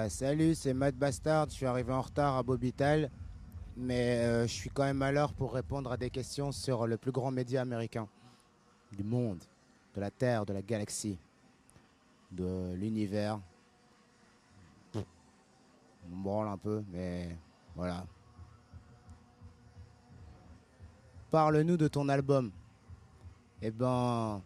Salut, c'est Matt Bastard. Je suis arrivé en retard à Bobital, mais je suis quand même à l'heure pour répondre à des questions sur le plus grand média américain du monde, de la Terre, de la galaxie, de l'univers. On me branle un peu, mais voilà. Parle-nous de ton album. Eh ben,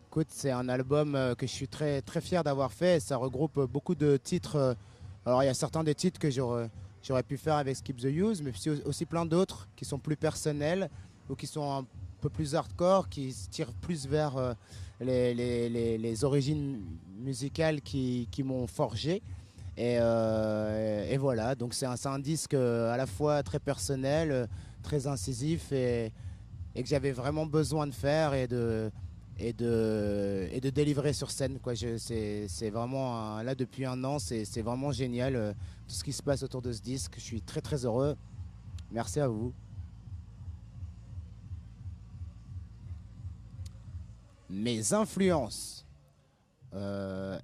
écoute, c'est un album que je suis très, très fier d'avoir fait. Ça regroupe beaucoup de titres. Alors, il y a certains des titres que j'aurais pu faire avec Skip the Use, mais aussi plein d'autres qui sont plus personnels ou qui sont un peu plus hardcore, qui se tirent plus vers les origines musicales qui m'ont forgé. Et voilà, donc c'est un disque à la fois très personnel, très incisif et que j'avais vraiment besoin de faire et de délivrer sur scène. Quoi. C'est vraiment, là depuis un an, c'est vraiment génial tout ce qui se passe autour de ce disque. Je suis très très heureux. Merci à vous. Mes influences.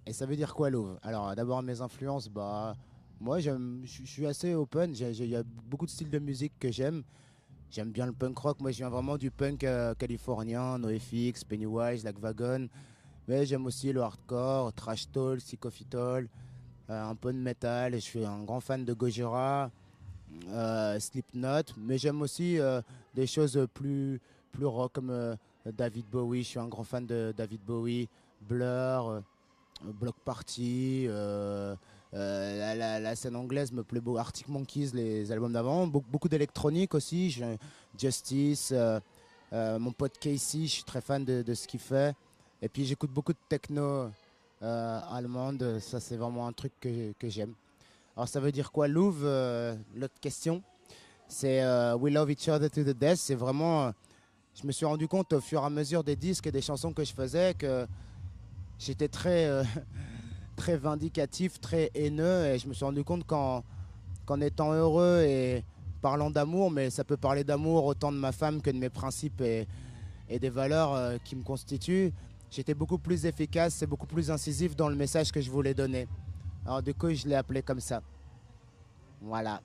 Et ça veut dire quoi, Louvre? Alors, d'abord, mes influences, bah, moi, je suis assez open. Il y a beaucoup de styles de musique que j'aime. J'aime bien le punk rock. Moi, je viens vraiment du punk californien, NoFX, Pennywise, Lagwagon. Mais j'aime aussi le hardcore, Trash Talk, Sick of It All, un peu de metal. Je suis un grand fan de Gojira, Slipknot. Mais j'aime aussi des choses plus rock comme David Bowie. Je suis un grand fan de David Bowie, Blur, Block Party. La scène anglaise me plaît beaucoup. Arctic Monkeys, les albums d'avant. Beaucoup d'électronique aussi. Justice, mon pote Casey, je suis très fan de ce qu'il fait. Et puis j'écoute beaucoup de techno allemande. Ça, c'est vraiment un truc que j'aime. Alors, ça veut dire quoi, Louvre? L'autre question, c'est We Love Each Other to the Death. C'est vraiment. Je me suis rendu compte au fur et à mesure des disques et des chansons que je faisais que j'étais très. Très vindicatif, très haineux, et je me suis rendu compte qu'en étant heureux et parlant d'amour, mais ça peut parler d'amour autant de ma femme que de mes principes et des valeurs qui me constituent, j'étais beaucoup plus efficace et beaucoup plus incisif dans le message que je voulais donner. Alors du coup, je l'ai appelé comme ça. Voilà.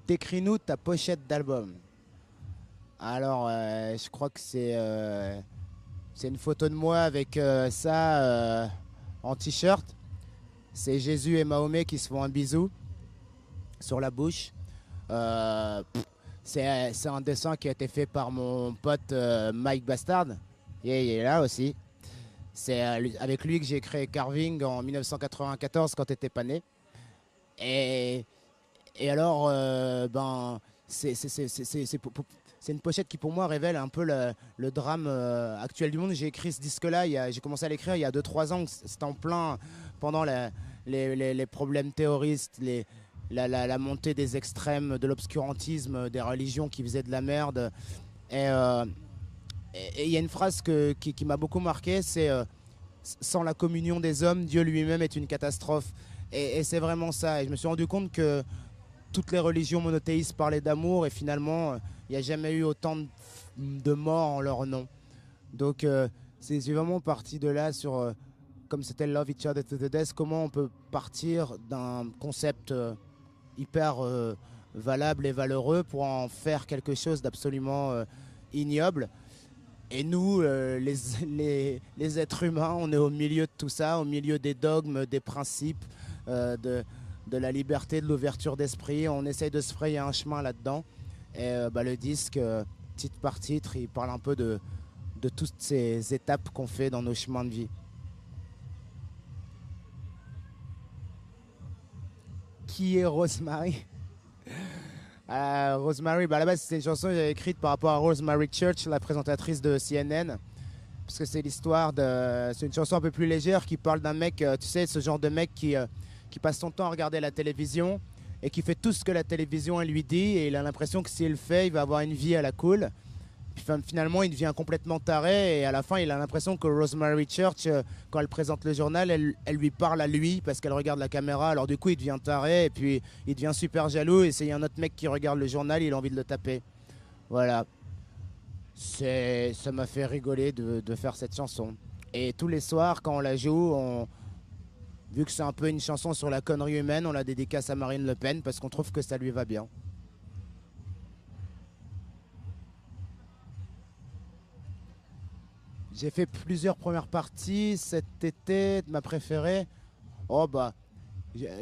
Décris-nous ta pochette d'album. Alors, je crois que c'est une photo de moi avec ça en t-shirt. C'est Jésus et Mahomet qui se font un bisou sur la bouche. C'est un dessin qui a été fait par mon pote Mike Bastard. Et il est là aussi. C'est avec lui que j'ai créé Carving en 1994 quand tu n'étais pas né. Et, et alors, ben, c'est une pochette qui pour moi révèle un peu le drame actuel du monde. J'ai écrit ce disque-là, j'ai commencé à l'écrire il y a 2 3 ans. C'était en plein pendant les problèmes terroristes, la montée des extrêmes, de l'obscurantisme, des religions qui faisaient de la merde. Et il y a une phrase qui m'a beaucoup marqué, c'est sans la communion des hommes, Dieu lui-même est une catastrophe. Et c'est vraiment ça. Et je me suis rendu compte que toutes les religions monothéistes parlaient d'amour et finalement, il n'y a jamais eu autant de morts en leur nom. Donc, c'est vraiment parti de là sur, comme c'était Love Each Other to the Death, comment on peut partir d'un concept hyper valable et valeureux pour en faire quelque chose d'absolument ignoble. Et nous, les êtres humains, on est au milieu de tout ça, au milieu des dogmes, des principes, de la liberté, de l'ouverture d'esprit. On essaye de se frayer un chemin là-dedans. Et le disque, titre par titre, il parle un peu de toutes ces étapes qu'on fait dans nos chemins de vie. Qui est Rosemary? Rosemary, à la base, c'est une chanson que j'avais écrite par rapport à Rosemary Church, la présentatrice de CNN. Parce que c'est l'histoire de. C'est une chanson un peu plus légère qui parle d'un mec, tu sais, ce genre de mec qui passe son temps à regarder la télévision et qui fait tout ce que la télévision elle lui dit, et il a l'impression que s'il le fait, il va avoir une vie à la cool. Puis finalement, il devient complètement taré, et à la fin, il a l'impression que Rosemary Church, quand elle présente le journal, elle lui parle à lui parce qu'elle regarde la caméra. Alors du coup, il devient taré, et puis il devient super jaloux, et c'est un autre mec qui regarde le journal, il a envie de le taper. Voilà. Ça m'a fait rigoler de faire cette chanson. Et tous les soirs, quand on la joue, vu que c'est un peu une chanson sur la connerie humaine, on la dédicace à Marine Le Pen parce qu'on trouve que ça lui va bien. J'ai fait plusieurs premières parties cet été, ma préférée. Oh bah,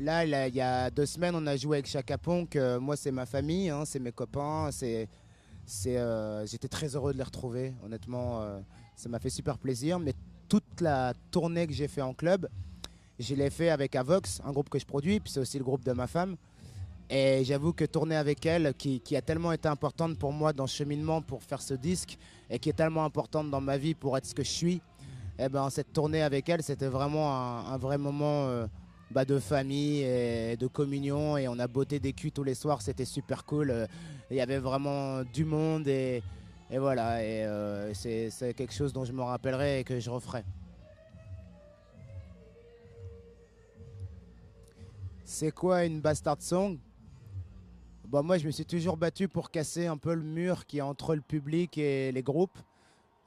là, il y a 2 semaines, on a joué avec Chaka Ponk. Moi, c'est ma famille, hein, c'est mes copains. J'étais très heureux de les retrouver. Honnêtement, ça m'a fait super plaisir. Mais toute la tournée que j'ai fait en club, je l'ai fait avec Avox, un groupe que je produis, puis c'est aussi le groupe de ma femme. Et j'avoue que tourner avec elle, qui a tellement été importante pour moi dans le cheminement pour faire ce disque, et qui est tellement importante dans ma vie pour être ce que je suis, eh ben, cette tournée avec elle, c'était vraiment un vrai moment de famille et de communion. Et on a botté des culs tous les soirs, c'était super cool. Il y avait vraiment du monde et voilà. Et c'est quelque chose dont je me rappellerai et que je referai. C'est quoi une bastard song? Bon, moi, je me suis toujours battu pour casser un peu le mur qui est entre le public et les groupes.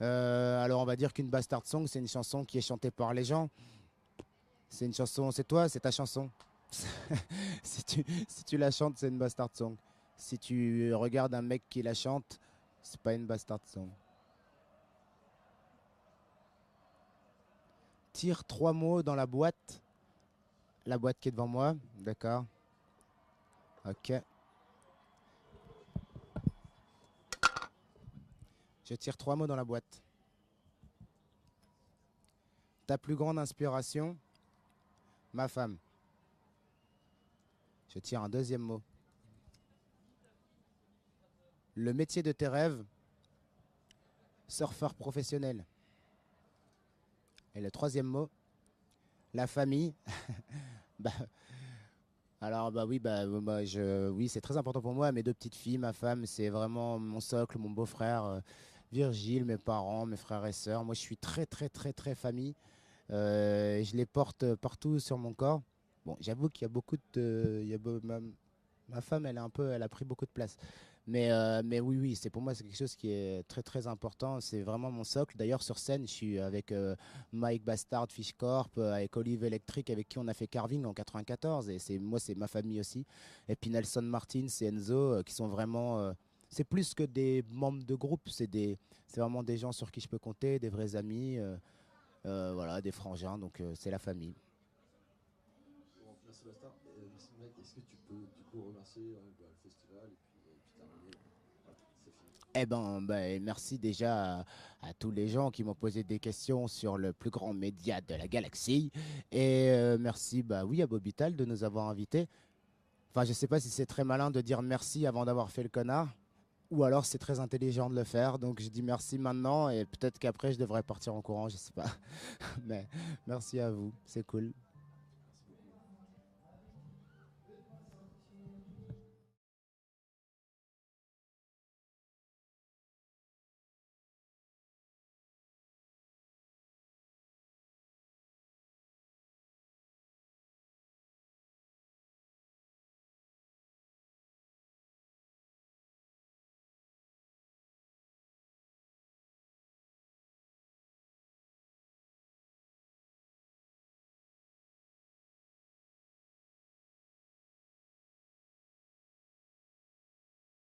Alors, on va dire qu'une bastard song, c'est une chanson qui est chantée par les gens. C'est une chanson, c'est toi, c'est ta chanson. Si tu la chantes, c'est une bastard song. Si tu regardes un mec qui la chante, c'est pas une bastard song. Tire 3 mots dans la boîte qui est devant moi, d'accord. Ok. Je tire 3 mots dans la boîte. Ta plus grande inspiration, ma femme. Je tire un deuxième mot. Le métier de tes rêves, surfeur professionnel. Et le troisième mot, la famille. bah, alors oui, oui, c'est très important pour moi. Mes 2 petites filles, ma femme, c'est vraiment mon socle, mon beau-frère, Virgile, mes parents, mes frères et sœurs. Moi, je suis très très très très famille. Je les porte partout sur mon corps. Bon, j'avoue qu'il y a beaucoup de, il y a ma femme, elle a pris beaucoup de place. Mais oui, oui, pour moi, c'est quelque chose qui est très, très important. C'est vraiment mon socle. D'ailleurs, sur scène, je suis avec Mike Bastard, Fishcorp, avec Olive Electric, avec qui on a fait Carving en 94. Et moi, c'est ma famille aussi. Et puis Nelson Martins et Enzo, qui sont vraiment. C'est plus que des membres de groupe. C'est vraiment des gens sur qui je peux compter, des vrais amis, voilà, des frangins. Donc, c'est la famille. Merci Bastard. Merci mec. Est-ce que tu peux du coup remercier le festival et puis terminer? Voilà, c'est fini. Merci déjà à tous les gens qui m'ont posé des questions sur le plus grand média de la galaxie. Et merci, oui, à Bobital de nous avoir invités. Enfin, je sais pas si c'est très malin de dire merci avant d'avoir fait le connard, ou alors c'est très intelligent de le faire. Donc je dis merci maintenant et peut-être qu'après je devrais partir en courant, je sais pas. Mais merci à vous, c'est cool.